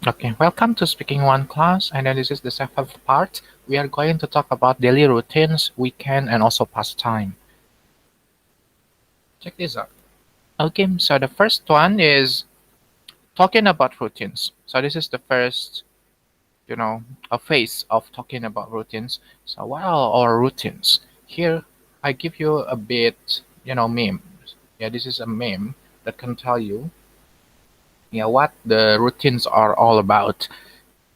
Okay, welcome to Speaking One class, and then this is the seventh part. We are going to talk about daily routines, weekend, and also pastime. Check this out. Okay, so the first one is talking about routines. So this is the first, you know, a phase of talking about routines. So what are our routines? Here, I give you a bit, meme. Yeah, this is a meme that can tell you, what the routines are all about.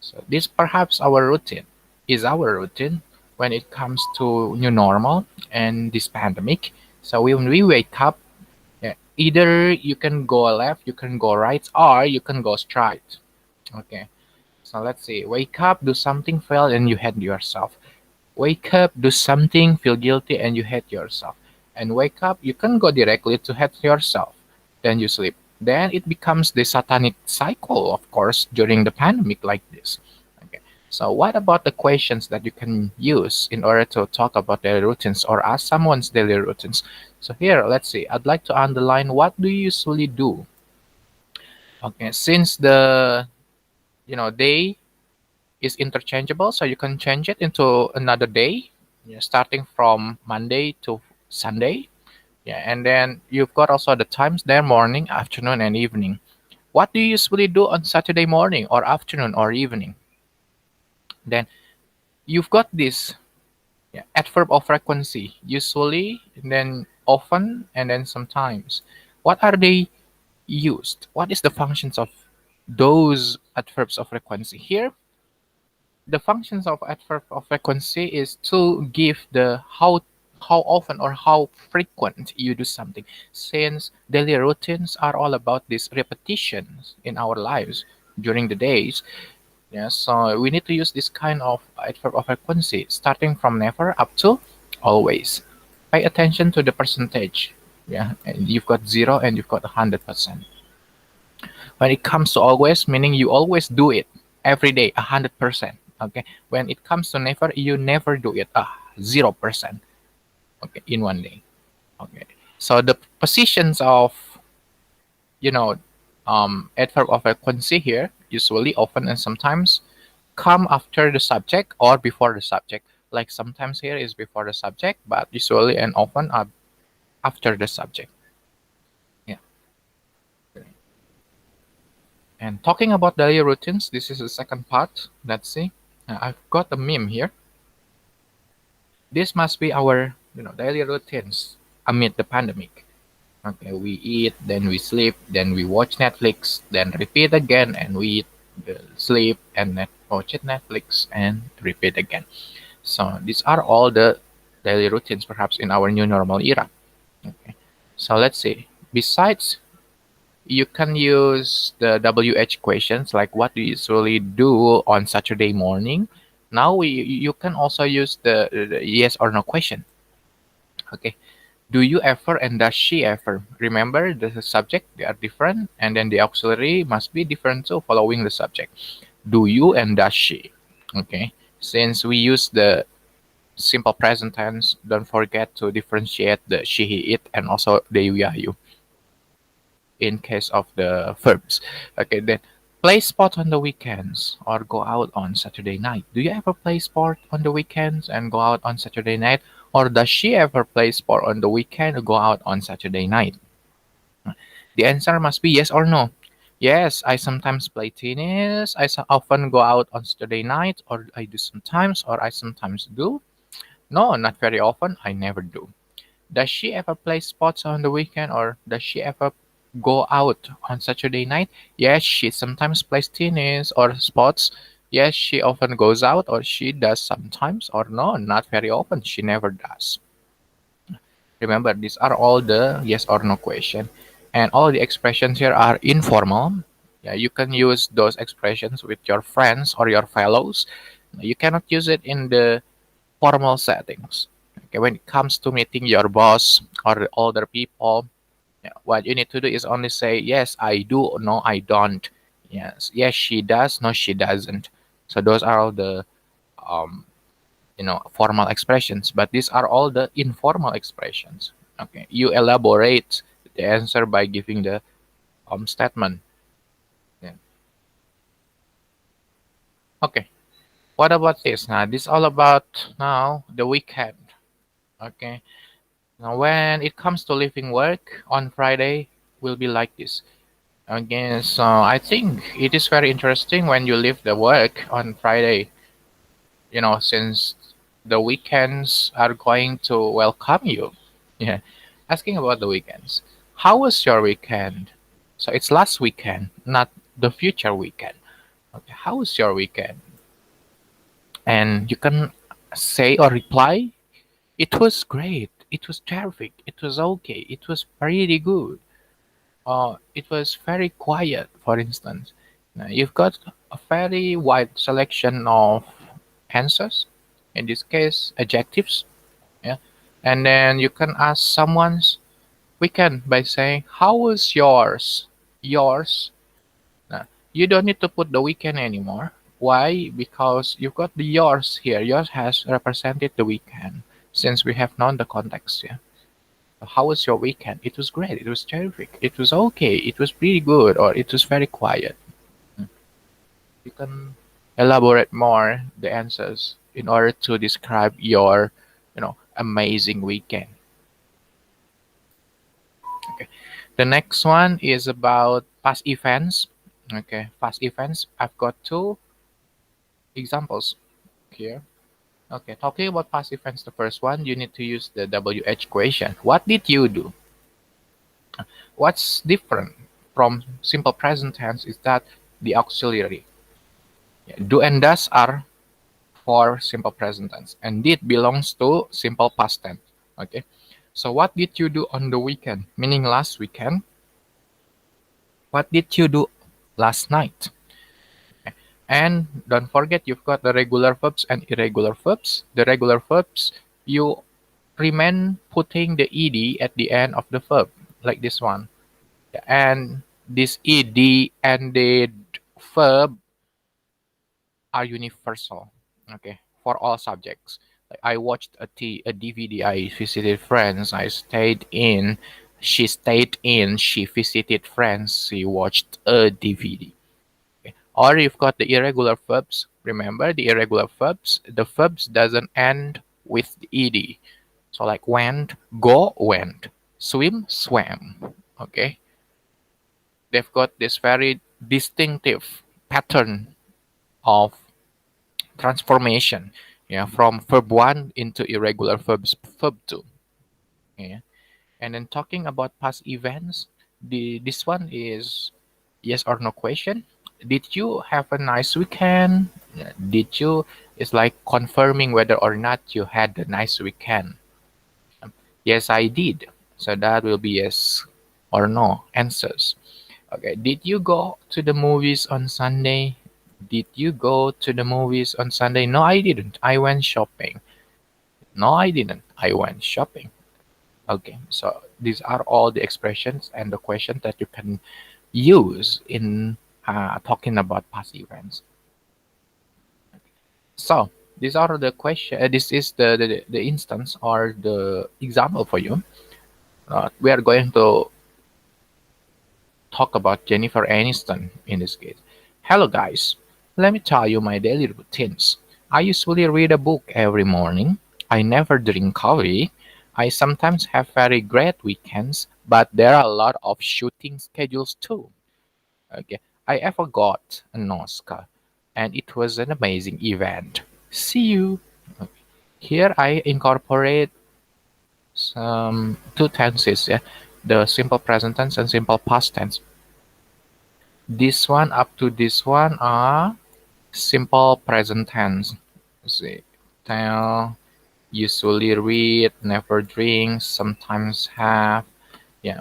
So this perhaps our routine is our routine when it comes to new normal and this pandemic. So when we wake up, yeah, either you can go left, you can go right, or you can go straight. Okay. So let's see. Wake up, do something, fail, and you hate yourself. Wake up, do something, feel guilty, and you hate yourself. And wake up, you can go directly to hate yourself. Then you sleep. Then it becomes the satanic cycle, of course, during the pandemic like this. Okay. So what about the questions that you can use in order to talk about daily routines or ask someone's daily routines? So here, let's see. I'd like to underline what do you usually do? Okay, since the day is interchangeable, so you can change it into another day, starting from Monday to Sunday. Yeah, and then you've got also the times there: morning, afternoon, and evening. What do you usually do on Saturday morning or afternoon or evening? Then you've got this, adverb of frequency: usually, and then often, and then sometimes. What are they used? What is the functions of those adverbs of frequency? Here, the functions of adverb of frequency is to give the how often or how frequent you do something, since daily routines are all about these repetitions in our lives during the days. Yeah, so we need to use this kind of adverb of frequency starting from never up to always. Pay attention to the percentage. Yeah, and you've got 0 and you've got 100%. When it comes to always, meaning you always do it every day, 100%. Okay. When it comes to never, you never do it, 0%. Okay, in one day. Okay. So the positions of you know adverb of frequency here, usually, often, and sometimes, come after the subject or before the subject. Like sometimes here is before the subject, but usually and often are after the subject. Yeah. And talking about daily routines, this is the second part. Let's see. I've got a meme here. This must be our daily routines amid the pandemic. Okay, we eat, then we sleep, then we watch Netflix, then repeat again, and we eat, sleep, and watch it Netflix, and repeat again. So these are all the daily routines, perhaps in our new normal era. Okay, so let's see. Besides, you can use the WH questions like what do you usually do on Saturday morning. Now you can also use the yes or no question. Okay. Do you ever and does she ever? Remember the subject, they are different, and then the auxiliary must be different too, following the subject. Do you and does she? Okay. Since we use the simple present tense, don't forget to differentiate the she, he, it, and also the we, are, you in case of the verbs. Okay, then play sport on the weekends or go out on Saturday night. Do you ever play sport on the weekends and go out on Saturday night? Or does she ever play sport on the weekend or go out on Saturday night? The answer must be yes or no. Yes, I sometimes play tennis. Often go out on Saturday night, or I do sometimes, or I sometimes do. No, not very often. I never do. Does she ever play sports on the weekend or does she ever go out on Saturday night? Yes, she sometimes plays tennis or sports. Yes, she often goes out or she does sometimes, or no, not very often. She never does. Remember, these are all the yes or no question. And all the expressions here are informal. Yeah, you can use those expressions with your friends or your fellows. You cannot use it in the formal settings. Okay, when it comes to meeting your boss or the older people, yeah, what you need to do is only say yes, I do, no, I don't. Yes, she does, no, she doesn't. So those are all the um, formal expressions, but these are all the informal expressions. Okay, you elaborate the answer by giving the statement. Yeah. Okay. What about this? Now, this all about now the weekend. Okay. Now, when it comes to leaving work on Friday, will be like this. Okay. So I think it is very interesting when you leave the work on Friday. Since the weekends are going to welcome you. Yeah. Asking about the weekends. How was your weekend? So it's last weekend, not the future weekend. Okay. How was your weekend? And you can say or reply, it was great. It was terrific. It was okay. It was pretty good. It was very quiet, for instance. Now, you've got a very wide selection of answers, in this case, adjectives. Yeah. And then you can ask someone's weekend by saying, how was yours? Yours. Now, you don't need to put the weekend anymore. Why? Because you've got the yours here. Yours has represented the weekend since we have known the context. Yeah. How was your weekend? It was great. It was terrific. It was okay. It was pretty good, or it was very quiet. Mm. You can elaborate more the answers in order to describe your, amazing weekend. Okay. The next one is about past events. Okay, past events. I've got two examples here. Okay, talking about past events, the first one, you need to use the WH question. What did you do? What's different from simple present tense is that the auxiliary. Yeah, do and does are for simple present tense, and did belongs to simple past tense. Okay, so what did you do on the weekend? Meaning last weekend. What did you do last night? Okay. And don't forget, you've got the regular verbs and irregular verbs. The regular verbs, you remain putting the ed at the end of the verb, like this one. And this ed ended verb are universal, okay, for all subjects. Like I watched a DVD, I visited friends, I stayed in, she stayed in, she visited friends, she watched a DVD. Okay. Or you've got the irregular verbs. Remember the irregular verbs, the verbs doesn't end with the ed. So like went, go, went, swim, swam. Okay, they've got this very distinctive pattern of transformation, yeah, from verb one into irregular verbs verb two. Yeah. And then talking about past events, the this one is yes or no question. Did you have a nice weekend? Yeah, did you, it's like confirming whether or not you had a nice weekend. Yes, I did. So that will be yes or no answers. Okay, did you go to the movies on Sunday? Did you go to the movies on Sunday? No, I didn't. I went shopping. No, I didn't. I went shopping. Okay, so these are all the expressions and the questions that you can use in talking about past events. So these are the question. This is the instance or the example for you. We are going to talk about Jennifer Aniston in this case. Hello, guys. Let me tell you my daily routines. I usually read a book every morning. I never drink coffee. I sometimes have very great weekends, but there are a lot of shooting schedules too. Okay, I ever got an Oscar, and it was an amazing event. See you. Okay. Here I incorporate some two tenses, yeah, the simple present tense and simple past tense. This one up to this one are simple present tense. See, tell, usually read, never drink, sometimes have, yeah,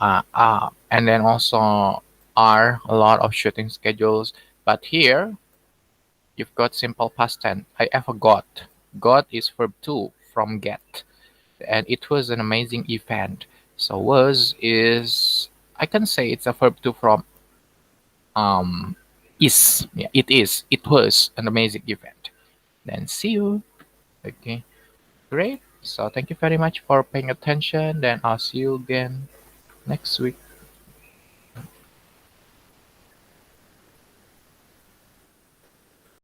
and then also are a lot of shooting schedules. But here you've got simple past tense. I ever got. Got is verb two from get, and it was an amazing event. So was is, I can say it's a verb two from um is, yeah, it is, it was an amazing event. Then see you. Okay, great. So thank you very much for paying attention, then I'll see you again next week.